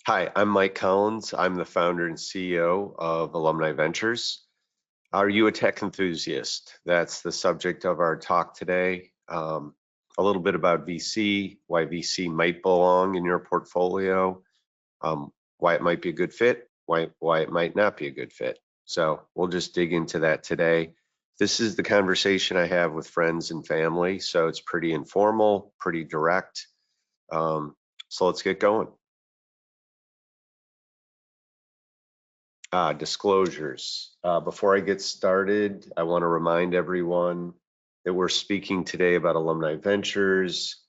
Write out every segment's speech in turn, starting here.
Hi, I'm Mike Collins. I'm the founder and CEO of Alumni Ventures. Are you a tech enthusiast? That's the subject of our talk today. A little bit about VC, why VC might belong in your portfolio, why it might be a good fit, why it might not be a good fit. So we'll just dig into that today. This is the conversation I have with friends and family, so it's pretty informal, pretty direct. So let's get going. Disclosures. Before I get started, I want to remind everyone that we're speaking today about Alumni Ventures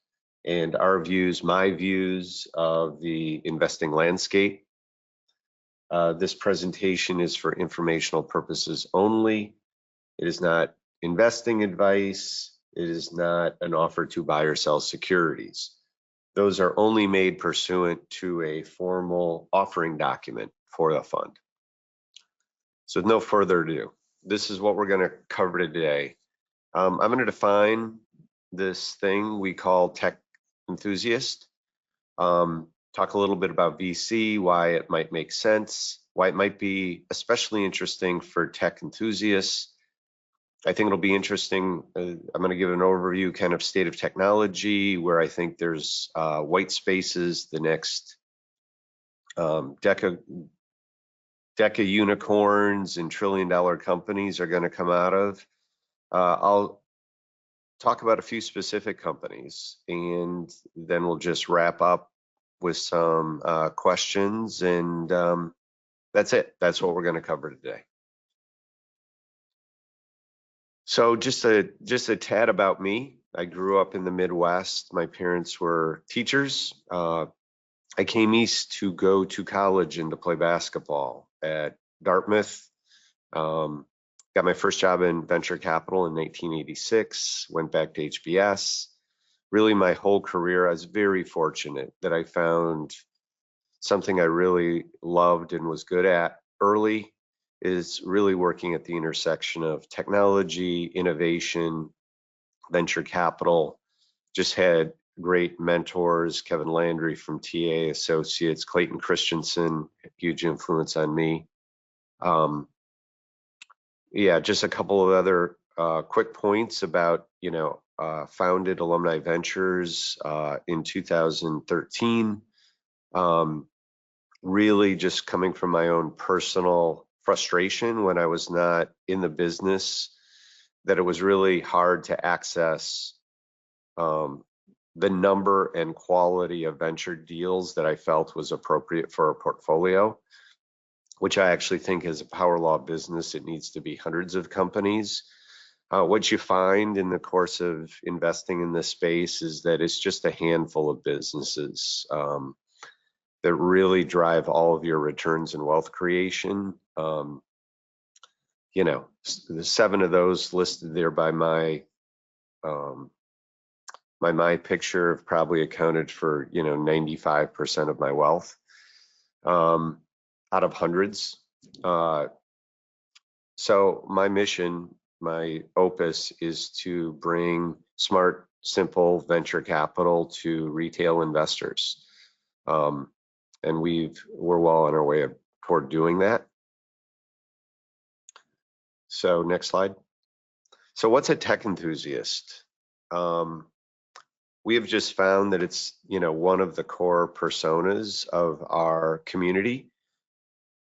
and our views, my views of the investing landscape. This presentation is for informational purposes only. It is not investing advice. It is not an offer to buy or sell securities. Those are only made pursuant to a formal offering document for the fund. So no further ado, this is what we're going to cover today. I'm going to define this thing we call tech enthusiast, talk a little bit about VC, why it might make sense, why it might be especially interesting for tech enthusiasts. I think it'll be interesting. I'm going to give an overview, kind of state of technology, where I think there's white spaces the next decade unicorns and trillion-dollar companies are going to come out of. I'll talk about a few specific companies, and then we'll just wrap up with some questions, and that's it. That's what we're going to cover today. So just a tad about me. I grew up in the Midwest. My parents were teachers. I came east to go to college and to play basketball at Dartmouth. Got my first job in venture capital in 1986, went back to HBS. Really my whole career, I was very fortunate that I found something I really loved and was good at early, is really working at the intersection of technology, innovation, venture capital. Just had great mentors, Kevin Landry from TA Associates, Clayton Christensen, huge influence on me. Yeah, just a couple of other quick points about, founded Alumni Ventures in 2013. Really just coming from my own personal frustration when I was not in the business, that it was really hard to access the number and quality of venture deals that I felt was appropriate for a portfolio, which I actually think is a power law business. It needs to be hundreds of companies. What you find in the course of investing in this space is that it's just a handful of businesses that really drive all of your returns and wealth creation. The 7 of those listed there by my picture have probably accounted for 95% of my wealth out of hundreds. So my mission, my opus, is to bring smart, simple venture capital to retail investors, and we're well on our way toward doing that. So next slide. So what's a tech enthusiast? We have just found that it's one of the core personas of our community,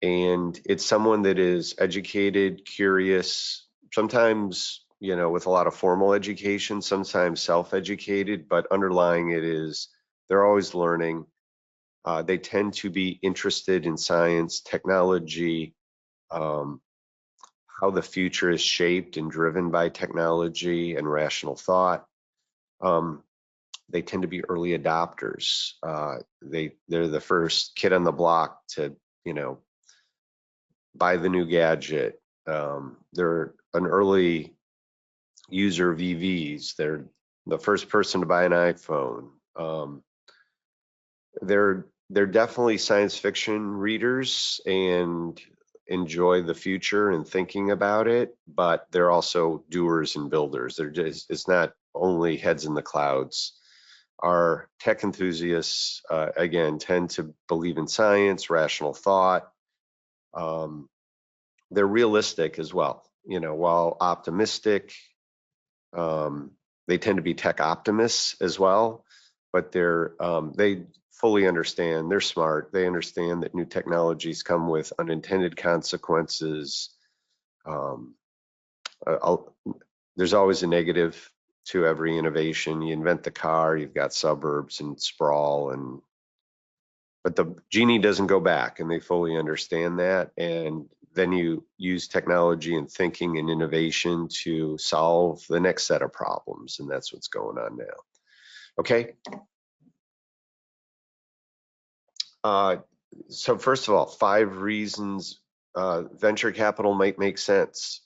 and it's someone that is educated, curious, sometimes with a lot of formal education, sometimes self-educated, but underlying it is they're always learning. They tend to be interested in science, technology, how the future is shaped and driven by technology and rational thought. They tend to be early adopters. They're the first kid on the block to, buy the new gadget. They're an early user of EVs. They're the first person to buy an iPhone. They're definitely science fiction readers and enjoy the future and thinking about it, but they're also doers and builders. It's not only heads in the clouds. Our tech enthusiasts, again, tend to believe in science, rational thought. They're realistic as well. While optimistic, they tend to be tech optimists as well, but they fully understand, they're smart, they understand that new technologies come with unintended consequences. There's always a negative to every innovation. You invent the car, you've got suburbs and sprawl, but the genie doesn't go back, and they fully understand that. And then you use technology and thinking and innovation to solve the next set of problems, and that's what's going on now. Okay. So first of all, 5 reasons venture capital might make sense.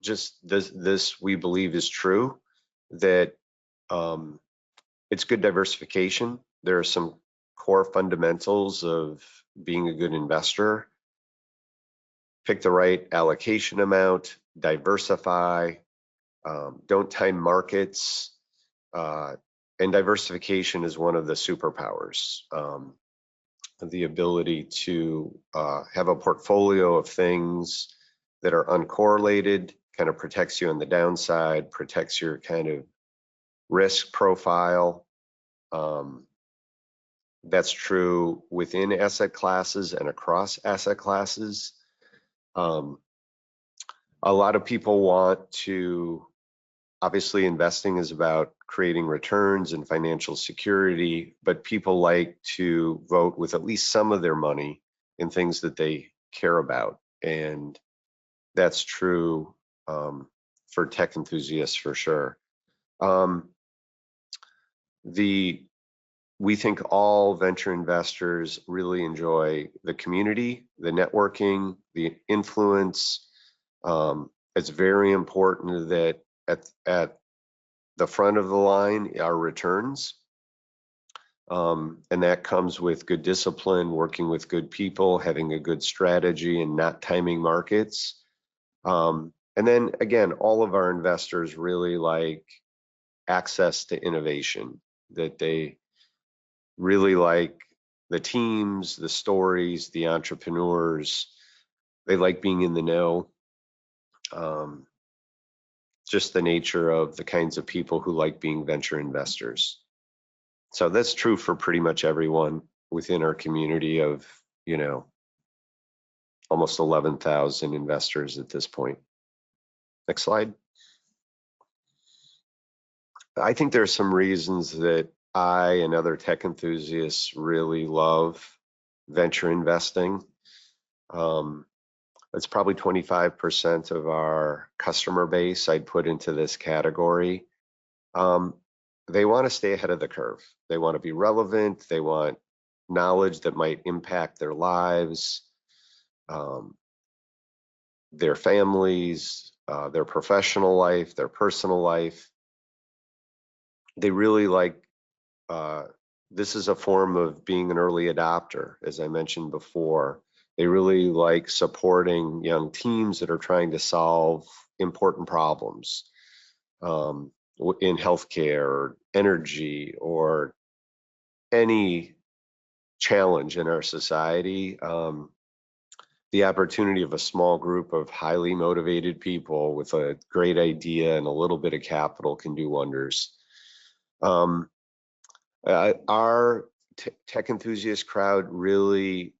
Just this we believe is true, that it's good diversification. There are some core fundamentals of being a good investor. Pick the right allocation amount, diversify, don't time markets, and diversification is one of the superpowers. The ability to have a portfolio of things that are uncorrelated kind of protects you on the downside, protects your kind of risk profile. That's true within asset classes and across asset classes. A lot of people want to, obviously investing is about creating returns and financial security, but people like to vote with at least some of their money in things that they care about. And that's true for tech enthusiasts for sure. We think all venture investors really enjoy the community, the networking, the influence. It's very important that at the front of the line are returns. And that comes with good discipline, working with good people, having a good strategy, and not timing markets. And then again, all of our investors really like access to innovation, that they really like the teams, the stories, the entrepreneurs. They like being in the know. Just the nature of the kinds of people who like being venture investors. So that's true for pretty much everyone within our community of, almost 11,000 investors at this point. Next slide. I think there are some reasons that I and other tech enthusiasts really love venture investing. It's probably 25% of our customer base I'd put into this category. They want to stay ahead of the curve. They want to be relevant. They want knowledge that might impact their lives, their families, their professional life, their personal life. They really like, this is a form of being an early adopter, as I mentioned before. They really like supporting young teams that are trying to solve important problems in healthcare or energy or any challenge in our society. The opportunity of a small group of highly motivated people with a great idea and a little bit of capital can do wonders. Our tech enthusiast crowd really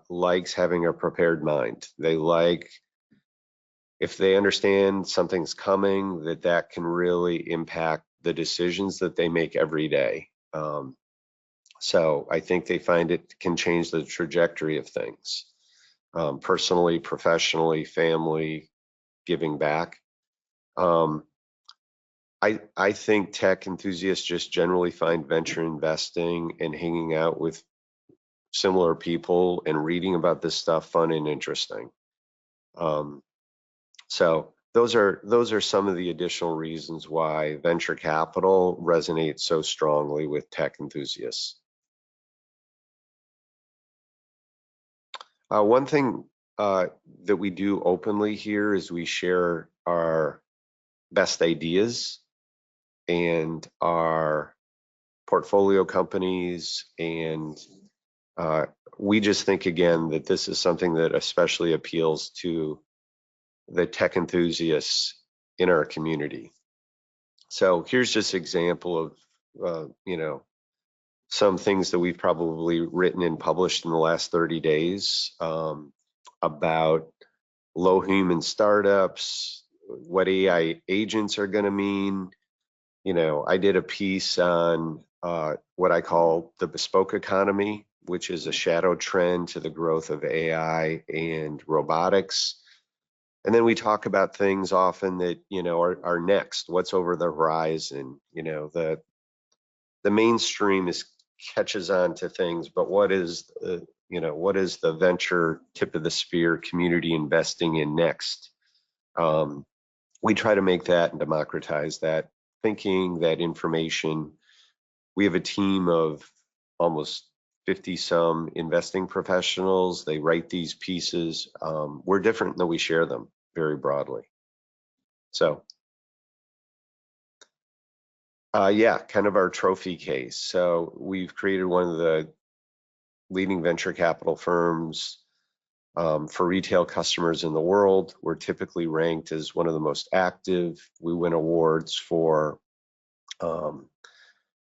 likes having a prepared mind. They like, if they understand something's coming, that can really impact the decisions that they make every day. So I think they find it can change the trajectory of things, personally, professionally, family, giving back. I think tech enthusiasts just generally find venture investing and hanging out with similar people and reading about this stuff fun and interesting. So those are some of the additional reasons why venture capital resonates so strongly with tech enthusiasts. One thing that we do openly here is we share our best ideas and our portfolio companies, and we just think, again, that this is something that especially appeals to the tech enthusiasts in our community. So here's just an example of, some things that we've probably written and published in the last 30 days about low human startups, what AI agents are going to mean. I did a piece on what I call the bespoke economy, which is a shadow trend to the growth of AI and robotics. And then we talk about things often that, are next, what's over the horizon. The mainstream catches on to things, but what is the venture tip of the spear community investing in next? We try to make that and democratize that thinking, that information. We have a team of almost 50 some investing professionals. They write these pieces. We're different than we share them very broadly. So kind of our trophy case. So we've created one of the leading venture capital firms for retail customers in the world. We're typically ranked as one of the most active. We win awards for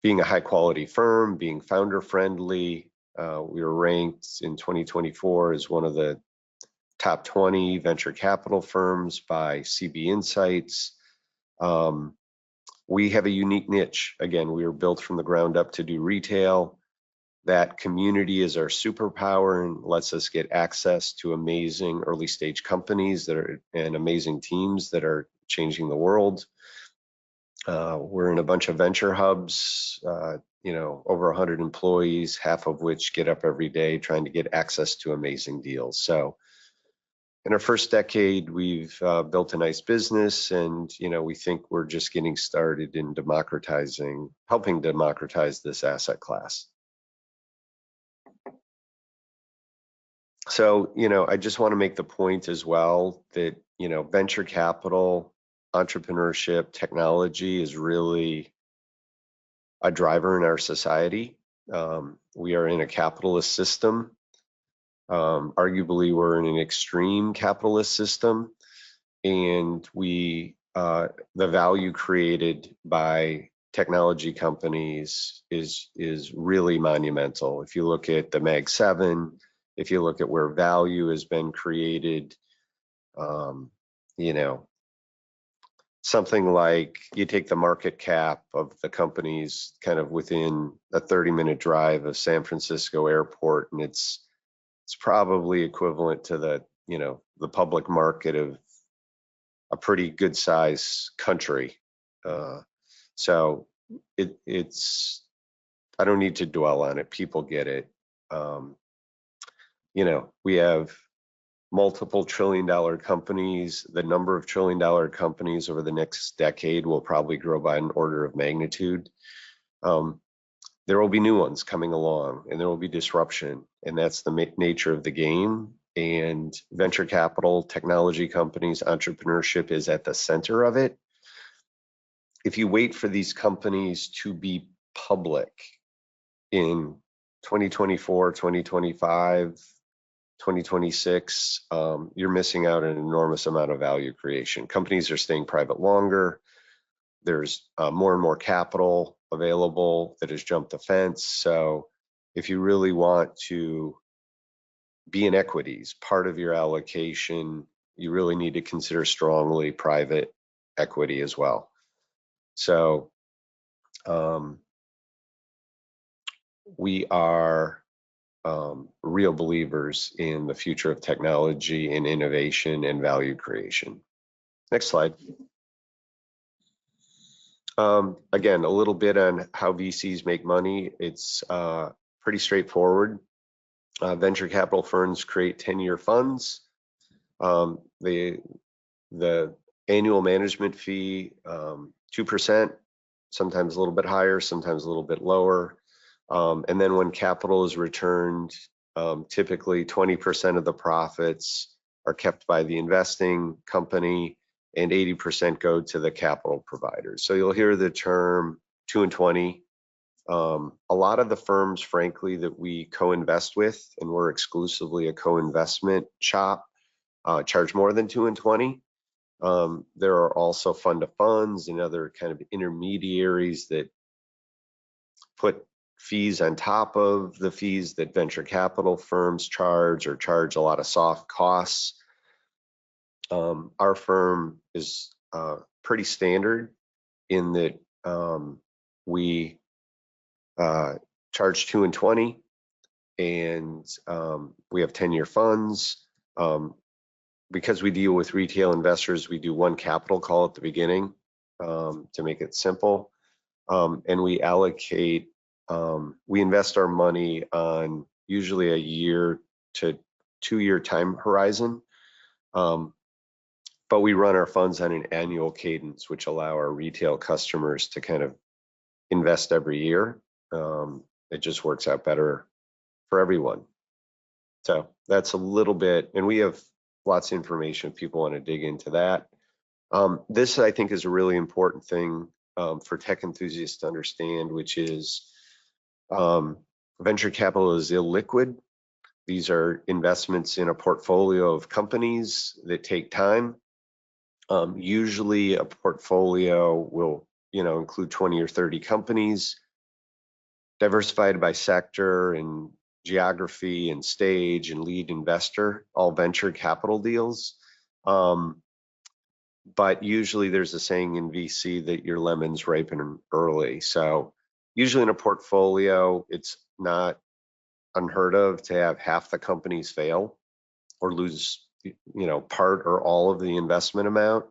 being a high quality firm, being founder friendly. We were ranked in 2024 as one of the top 20 venture capital firms by CB Insights. We have a unique niche. Again, we were built from the ground up to do retail. That community is our superpower and lets us get access to amazing early stage companies and amazing teams that are changing the world. We're in a bunch of venture hubs, over 100 employees, half of which get up every day trying to get access to amazing deals. So in our first decade, we've built a nice business, and we think we're just getting started in helping democratize this asset class. So, I just want to make the point as well that, venture capital, entrepreneurship, technology is really a driver in our society. We are in a capitalist system. Arguably, we're in an extreme capitalist system, and the value created by technology companies is really monumental. If you look at the Mag 7, if you look at where value has been created, something like you take the market cap of the companies kind of within a 30-minute drive of San Francisco airport, and it's probably equivalent to the public market of a pretty good size country. So it's I don't need to dwell on it. People get it. We have multiple trillion-dollar companies. The number of trillion-dollar companies over the next decade will probably grow by an order of magnitude. There will be new ones coming along, and there will be disruption, and that's the nature of the game. And venture capital, technology companies, entrepreneurship is at the center of it. If you wait for these companies to be public in 2024, 2025, 2026, you're missing out on an enormous amount of value creation. Companies are staying private longer. There's more and more capital available that has jumped the fence. So if you really want to be in equities, part of your allocation, you really need to consider strongly private equity as well. So we are real believers in the future of technology and innovation and value creation. Next slide. Again, a little bit on how VCs make money. It's pretty straightforward. Venture capital firms create 10-year funds. The annual management fee, 2%, sometimes a little bit higher, sometimes a little bit lower. And then when capital is returned, typically 20% of the profits are kept by the investing company and 80% go to the capital providers. So you'll hear the term 2 and 20 A lot of the firms, frankly, that we co-invest with, and we're exclusively a co-investment shop, charge more than 2 and 20. There are also fund of funds and other kind of intermediaries that put fees on top of the fees that venture capital firms charge, or charge a lot of soft costs. Our firm is pretty standard in that we charge 2 and 20, and we have 10-year funds. Because we deal with retail investors, we do one capital call at the beginning to make it simple. And we allocate, we invest our money on usually a year to 2-year time horizon. But we run our funds on an annual cadence, which allow our retail customers to kind of invest every year. It just works out better for everyone. So that's a little bit, and we have lots of information if people want to dig into that. This, I think, is a really important thing for tech enthusiasts to understand, which is venture capital is illiquid. These are investments in a portfolio of companies that take time. Usually a portfolio will, include 20 or 30 companies, diversified by sector and geography and stage and lead investor, all venture capital deals. But usually there's a saying in VC that your lemons ripen early. So usually in a portfolio, it's not unheard of to have half the companies fail or lose, part or all of the investment amount.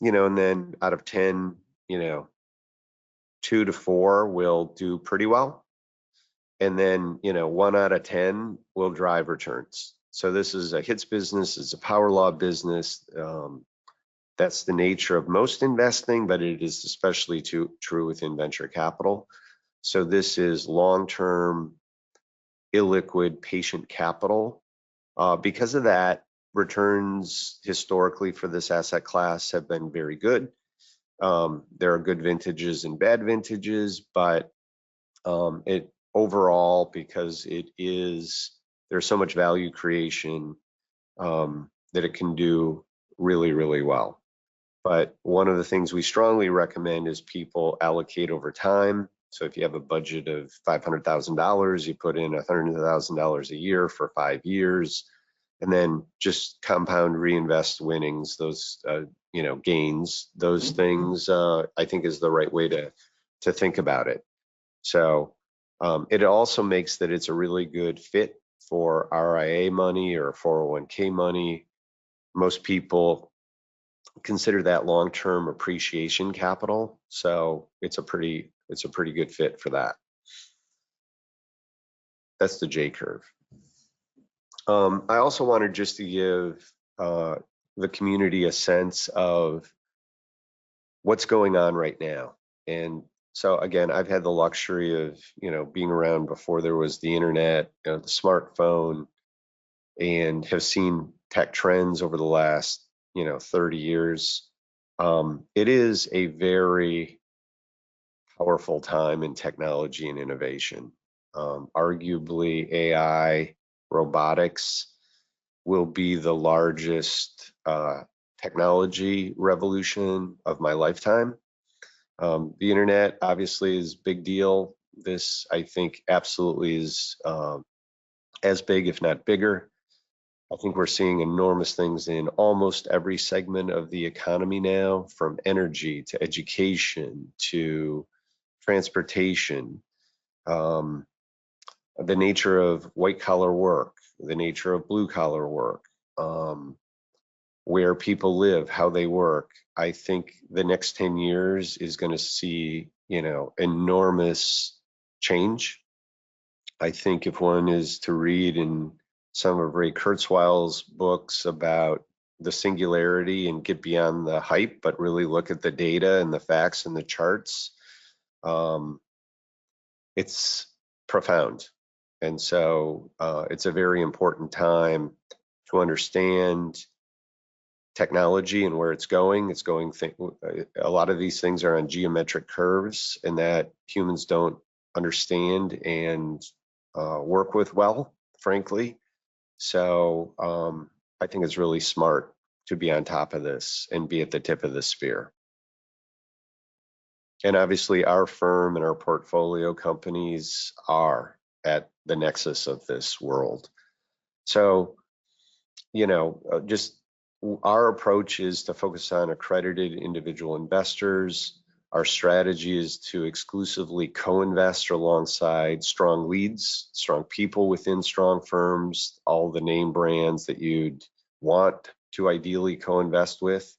And then out of 10, 2 to 4 will do pretty well. And then, 1 out of 10 will drive returns. So this is a hits business, it's a power law business. That's the nature of most investing, but it is especially true within venture capital. So this is long-term, illiquid, patient capital. Because of that, returns historically for this asset class have been very good. There are good vintages and bad vintages, but it overall, because there's so much value creation that it can do really, really well. But one of the things we strongly recommend is people allocate over time. So if you have a budget of $500,000, you put in $100,000 a year for 5 years, and then just compound reinvest winnings, those gains, those things, I think is the right way to think about it. So it also makes that it's a really good fit for RIA money or 401k money. Most people consider that long-term appreciation capital, so it's a pretty good fit for that. That's the J curve. I also wanted just to give the community a sense of what's going on right now. And so again, I've had the luxury of being around before there was the internet, the smartphone, and have seen tech trends over the last 30 years. It is a very powerful time in technology and innovation. Arguably, AI, robotics will be the largest technology revolution of my lifetime. The internet obviously is a big deal. This, I think, absolutely is as big, if not bigger. I think we're seeing enormous things in almost every segment of the economy now, from energy to education to transportation, the nature of white collar work, the nature of blue collar work, where people live, how they work. I think the next 10 years is going to see, enormous change. I think if one is to read in some of Ray Kurzweil's books about the singularity and get beyond the hype, but really look at the data and the facts and the charts, it's profound. And so it's a very important time to understand technology and where it's going. A lot of these things are on geometric curves, and that humans don't understand and work with well, frankly. So I think it's really smart to be on top of this and be at the tip of the spear. And obviously our firm and our portfolio companies are at the nexus of this world. So, just our approach is to focus on accredited individual investors. Our strategy is to exclusively co-invest alongside strong leads, strong people within strong firms, all the name brands that you'd want to ideally co-invest with.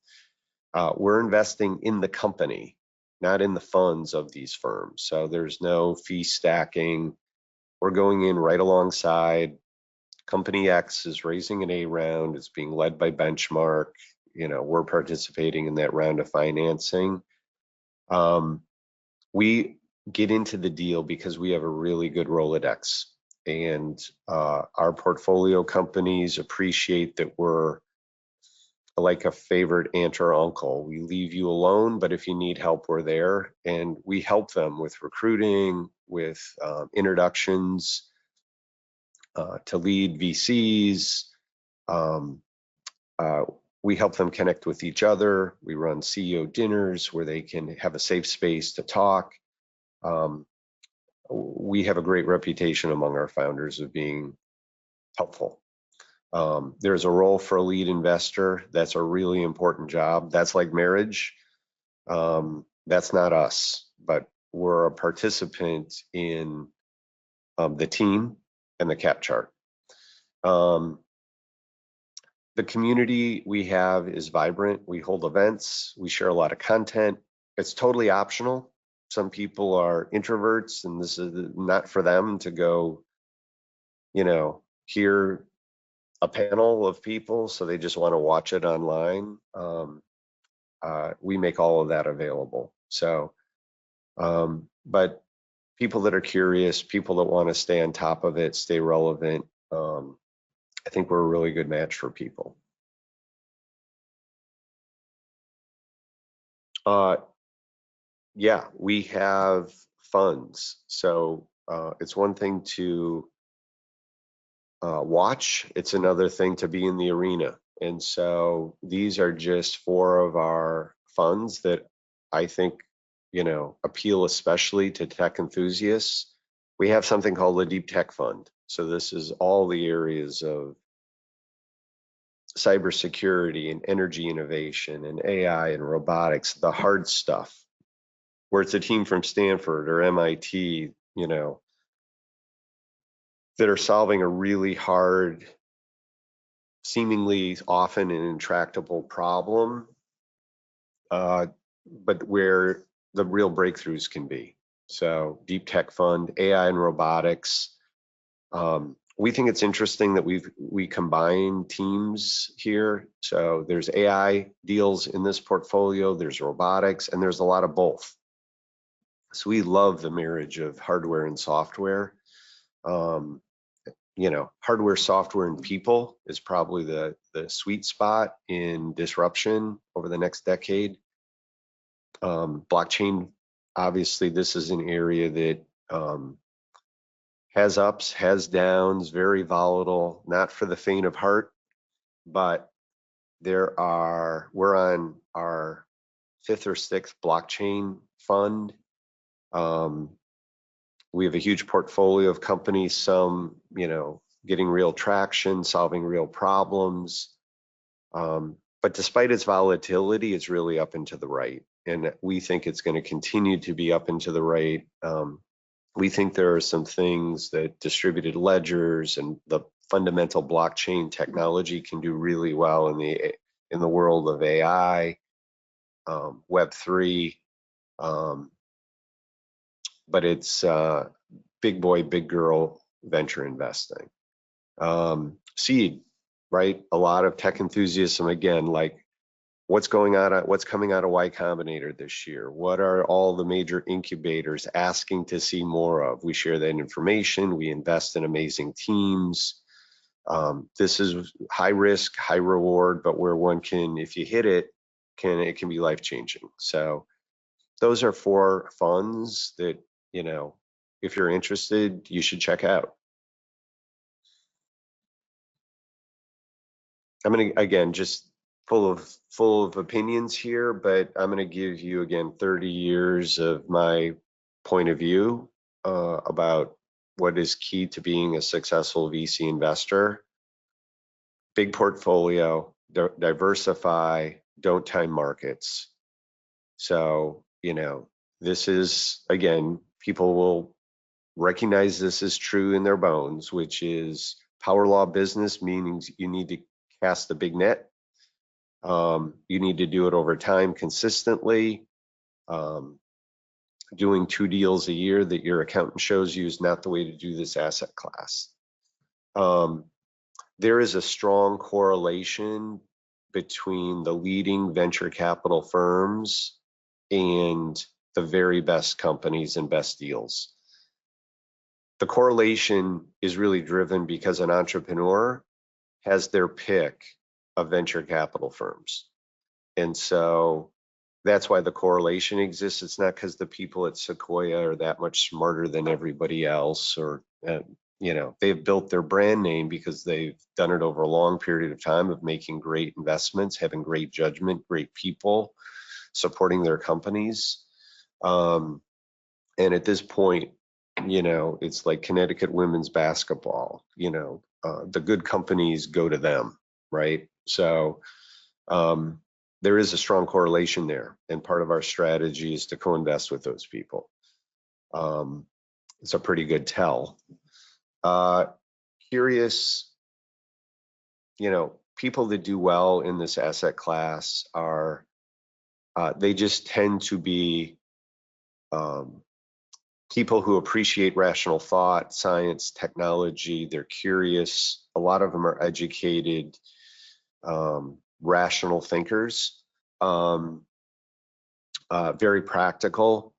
We're investing in the company, not in the funds of these firms. So there's no fee stacking. We're going in right alongside. Company X is raising an A round. It's being led by Benchmark. We're participating in that round of financing. We get into the deal because we have a really good Rolodex, and our portfolio companies appreciate that we're like a favorite aunt or uncle. We leave you alone, but if you need help, we're there, and we help them with recruiting, with introductions to lead VCs. We help them connect with each other. We run CEO dinners where they can have a safe space to talk. We have a great reputation among our founders of being helpful. There's a role for a lead investor. That's a really important job. That's like marriage. That's not us, but we're a participant in the team and the cap chart. The community we have is vibrant. We hold events. We share a lot of content. It's totally optional. Some people are introverts, and this is not for them to go, hear a panel of people, so they just want to watch it online. We make all of that available. So, but people that are curious, people that want to stay on top of it, stay relevant, I think we're a really good match for people. Yeah, we have funds. So it's one thing to watch. It's another thing to be in the arena. And so these are just 4 of our funds that I think, appeal especially to tech enthusiasts. We have something called the Deep Tech Fund. So this is all the areas of cybersecurity and energy innovation and AI and robotics, the hard stuff, where it's a team from Stanford or MIT, that are solving a really hard, seemingly often an intractable problem, but where the real breakthroughs can be. So Deep Tech Fund, AI and robotics. We think it's interesting that we combine teams here. So there's AI deals in this portfolio, there's robotics, and there's a lot of both. So we love the marriage of hardware and software. Hardware, software, and people is probably the sweet spot in disruption over the next decade. Blockchain, obviously, this is an area that has ups, has downs, very volatile, not for the faint of heart, but we're on our 5th or 6th blockchain fund. We have a huge portfolio of companies, some, getting real traction, solving real problems. But despite its volatility, it's really up and to the right. And we think it's going to continue to be up and to the right. We think there are some things that distributed ledgers and the fundamental blockchain technology can do really well in the world of AI, Web3. But it's big boy, big girl venture investing. Seed, right? A lot of tech enthusiasm, again, like what's coming out of Y Combinator this year? What are all the major incubators asking to see more of? We share that information. We invest in amazing teams. This is high risk, high reward, but where one can, if you hit it, it can be life changing. So those are 4 funds that, if you're interested, you should check out. I'm going to, again, just full of opinions here, but I'm going to give you, again, 30 years of my point of view about what is key to being a successful VC investor. Big portfolio, diversify, don't time markets. So, this is, again, people will recognize this is true in their bones, which is power law business, meaning you need to cast the big net. You need to do it over time consistently. Doing 2 deals a year that your accountant shows you is not the way to do this asset class. There is a strong correlation between the leading venture capital firms and the very best companies and best deals. The correlation is really driven because an entrepreneur has their pick of venture capital firms. And so that's why the correlation exists. It's not because the people at Sequoia are that much smarter than everybody else, or, they've built their brand name because they've done it over a long period of time of making great investments, having great judgment, great people, supporting their companies. And at this point, it's like Connecticut women's basketball, the good companies go to them, right? So there is a strong correlation there. And part of our strategy is to co-invest with those people. It's a pretty good tell. Curious, people that do well in this asset class are, they just tend to be people who appreciate rational thought, science, technology. They're curious. A lot of them are educated, rational thinkers, very practical.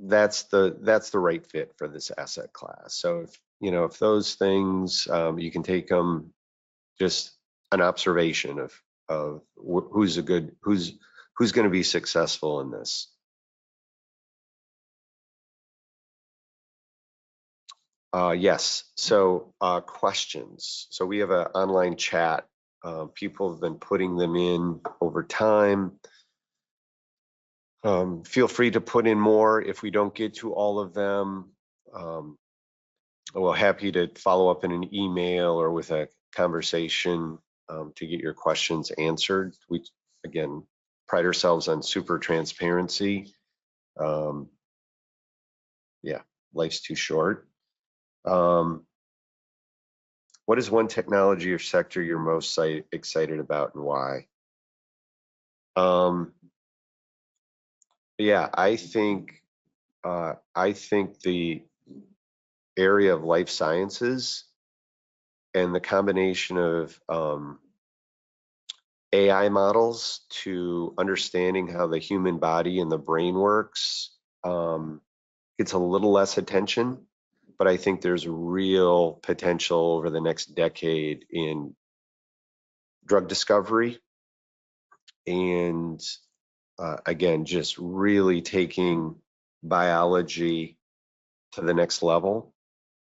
That's the right fit for this asset class. So if those things, you can take them just an observation of who's going to be successful in this. Yes. So questions. So we have an online chat. People have been putting them in over time. Feel free to put in more if we don't get to all of them. We're happy to follow up in an email or with a conversation to get your questions answered. We, again, pride ourselves on super transparency. Yeah, life's too short. What is one technology or sector you're most excited about, and why? Yeah, I think the area of life sciences and the combination of AI models to understanding how the human body and the brain works gets a little less attention, but I think there's real potential over the next decade in drug discovery and again, just really taking biology to the next level,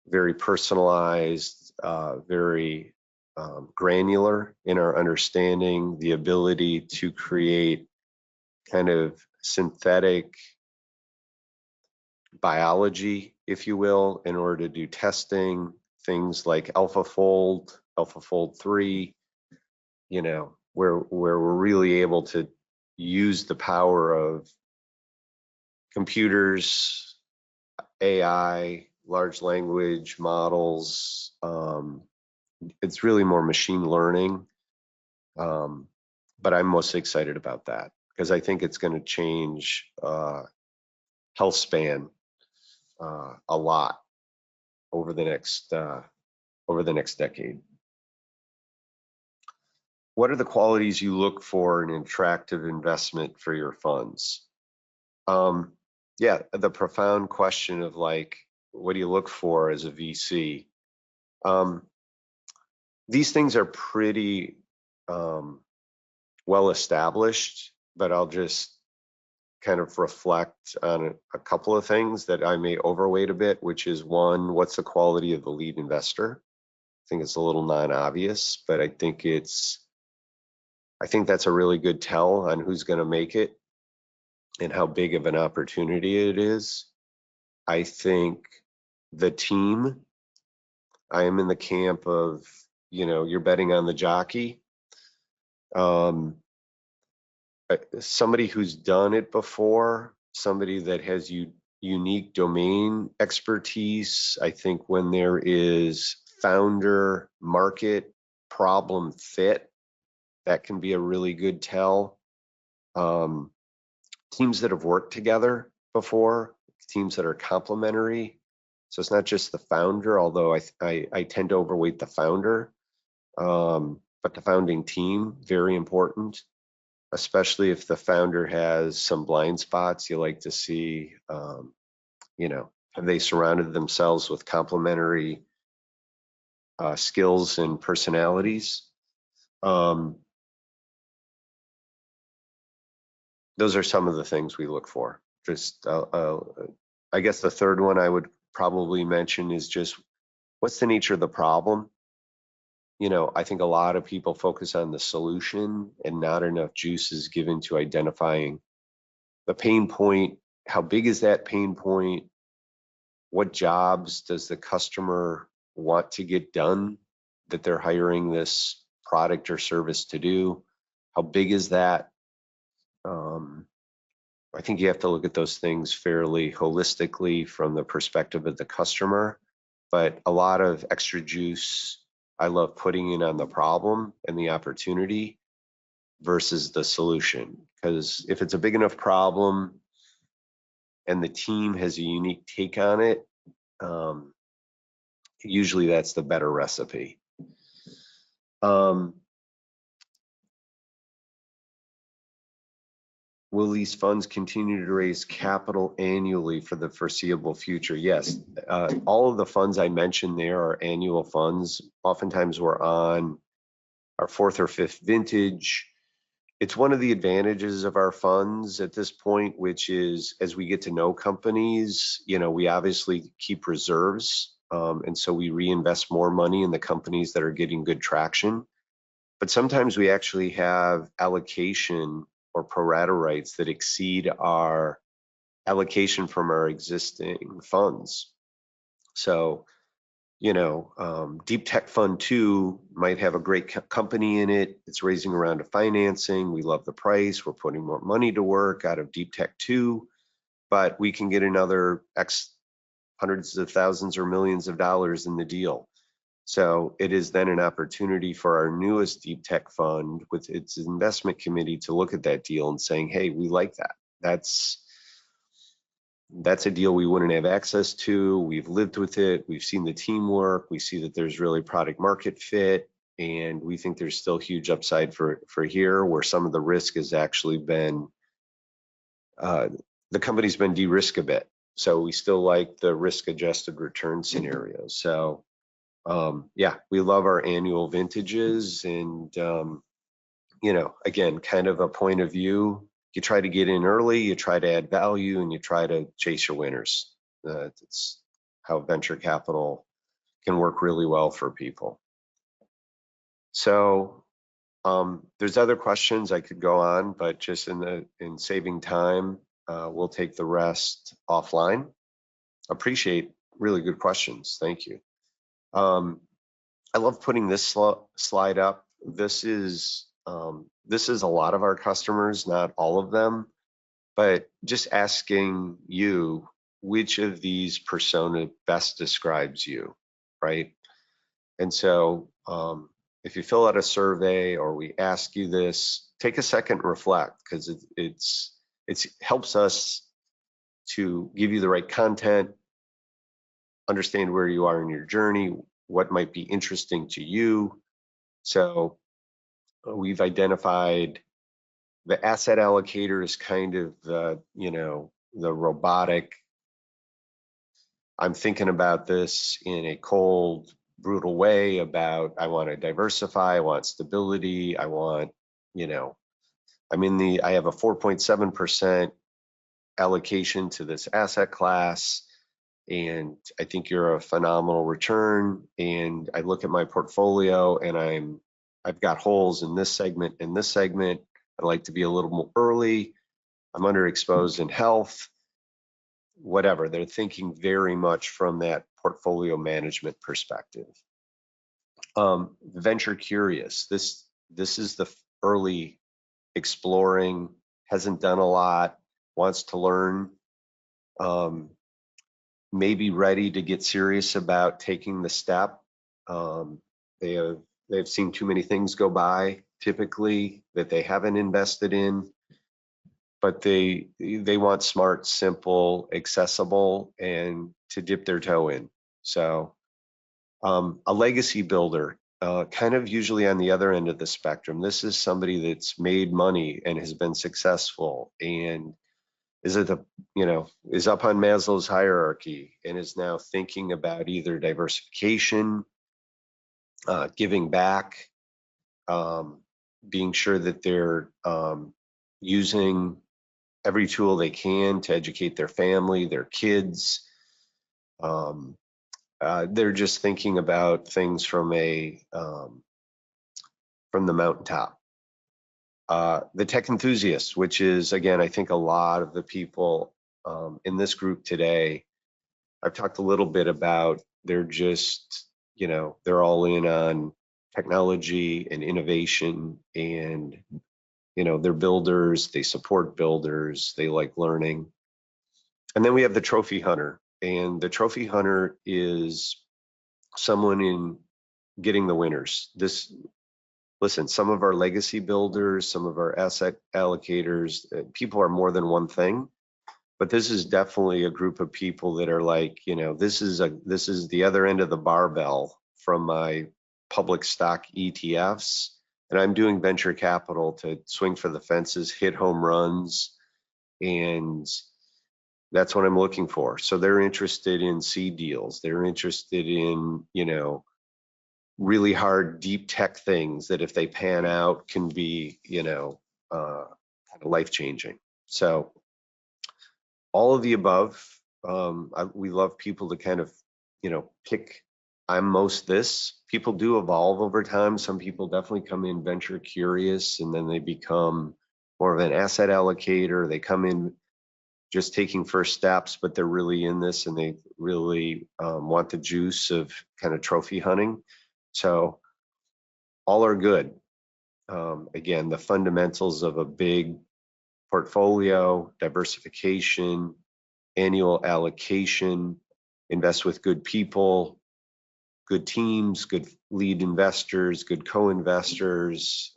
very personalized, very granular in our understanding, the ability to create kind of synthetic biology, if you will, in order to do testing, things like AlphaFold 3, where we're really able to use the power of computers, AI, large language models. It's really more machine learning, but I'm most excited about that because I think it's going to change health span a lot over the next decade. What are the qualities you look for in an attractive investment for your funds? Yeah, the profound question of like, what do you look for as a VC? These things are pretty well established, but I'll just kind of reflect on a couple of things that I may overweight a bit, which is one, what's the quality of the lead investor? I think it's a little non-obvious, but I think that's a really good tell on who's going to make it and how big of an opportunity it is. I think the team, I am in the camp of, you're betting on the jockey. Somebody who's done it before, somebody that has unique domain expertise. I think when there is founder market problem fit, that can be a really good tell. Teams that have worked together before, teams that are complementary. So it's not just the founder, although I tend to overweight the founder, but the founding team, very important, especially if the founder has some blind spots. You like to see, have they surrounded themselves with complementary skills and personalities? Those are some of the things we look for. Just, I guess the third one I would probably mention is just, what's the nature of the problem? I think a lot of people focus on the solution and not enough juice is given to identifying the pain point. How big is that pain point? What jobs does the customer want to get done that they're hiring this product or service to do? How big is that? I think you have to look at those things fairly holistically from the perspective of the customer, but a lot of extra juice I love putting in on the problem and the opportunity versus the solution. Because if it's a big enough problem and the team has a unique take on it, usually that's the better recipe. Will these funds continue to raise capital annually for the foreseeable future? Yes, all of the funds I mentioned there are annual funds. Oftentimes we're on our fourth or fifth vintage. It's one of the advantages of our funds at this point, which is as we get to know companies, we obviously keep reserves. And so we reinvest more money in the companies that are getting good traction. But sometimes we actually have allocation or pro rata rights that exceed our allocation from our existing funds. So, Deep Tech Fund 2 might have a great company in it. It's raising a round of financing. We love the price. We're putting more money to work out of Deep Tech 2, but we can get another X hundreds of thousands or millions of dollars in the deal. So it is then an opportunity for our newest deep tech fund with its investment committee to look at that deal and saying, hey, we like that. That's a deal we wouldn't have access to. We've lived with it. We've seen the teamwork. We see that there's really product market fit. And we think there's still huge upside for here, where some of the risk has actually been, the company's been de-risked a bit. So we still like the risk adjusted return scenario. So yeah, we love our annual vintages, and again, kind of a point of view. You try to get in early, you try to add value, and you try to chase your winners. That's how venture capital can work really well for people. So there's other questions I could go on, but just in saving time, we'll take the rest offline. Appreciate really good questions. Thank you. I love putting this slide up. This is a lot of our customers, not all of them, but just asking you which of these persona best describes you, right? And so if you fill out a survey or we ask you this, take a second and reflect, because it helps us to give you the right content, understand where you are in your journey, what might be interesting to you. So we've identified the asset allocator as kind of the robotic, I'm thinking about this in a cold, brutal way about, I want to diversify, I want stability, I want, you know, I have a 4.7% allocation to this asset class, and I think you're a phenomenal return. And I look at my portfolio and I've got holes in this segment, in this segment. I'd like to be a little more early. I'm underexposed in health, whatever. They're thinking very much from that portfolio management perspective. Venture curious. This is the early exploring, hasn't done a lot, wants to learn, maybe ready to get serious about taking the step. They've seen too many things go by typically that they haven't invested in, but they want smart, simple, accessible, and to dip their toe in. So a legacy builder, kind of usually on the other end of the spectrum. This is somebody that's made money and has been successful and is up on Maslow's hierarchy and is now thinking about either diversification, giving back, being sure that they're using every tool they can to educate their family, their kids. They're just thinking about things from the mountaintop. The tech enthusiasts, which is, again, I think a lot of the people in this group today, I've talked a little bit about, they're just, they're all in on technology and innovation, and, they're builders, they support builders, they like learning. And then we have the trophy hunter, and the trophy hunter is someone in getting the winners. Listen, some of our legacy builders, some of our asset allocators, people are more than one thing, but this is definitely a group of people that are like, this is the other end of the barbell from my public stock ETFs, and I'm doing venture capital to swing for the fences, hit home runs, and that's what I'm looking for. So they're interested in seed deals. They're interested in, really hard, deep tech things that if they pan out can be, kind of life-changing. So all of the above, we love people to kind of, pick, I'm most this. People do evolve over time. Some people definitely come in venture curious and then they become more of an asset allocator. They come in just taking first steps, but they're really in this and they really want the juice of kind of trophy hunting. So all are good. Again, the fundamentals of a big portfolio, diversification, annual allocation, invest with good people, good teams, good lead investors, good co-investors.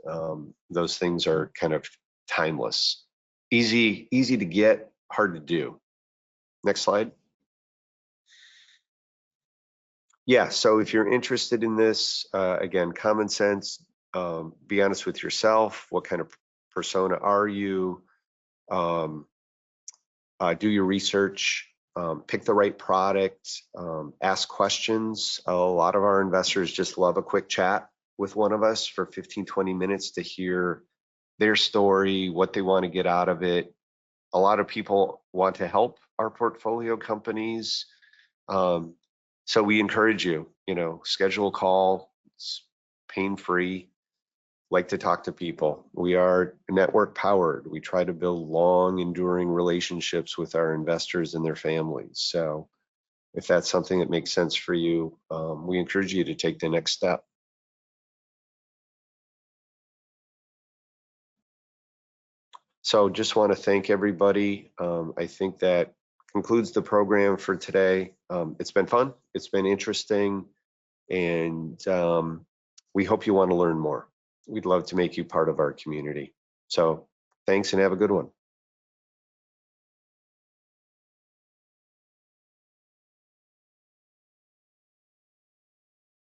Those things are kind of timeless. Easy to get, hard to do. Next slide. Yeah, so if you're interested in this, again, common sense, be honest with yourself. What kind of persona are you? Do your research, pick the right product, ask questions. A lot of our investors just love a quick chat with one of us for 15, 20 minutes to hear their story, what they want to get out of it. A lot of people want to help our portfolio companies. So we encourage you, schedule a call. It's pain-free. Like to talk to people. We are network powered. We try to build long, enduring relationships with our investors and their families. So if that's something that makes sense for you, we encourage you to take the next step. So just want to thank everybody. I think that concludes the program for today. It's been fun. It's been interesting. And we hope you want to learn more. We'd love to make you part of our community. So thanks and have a good one.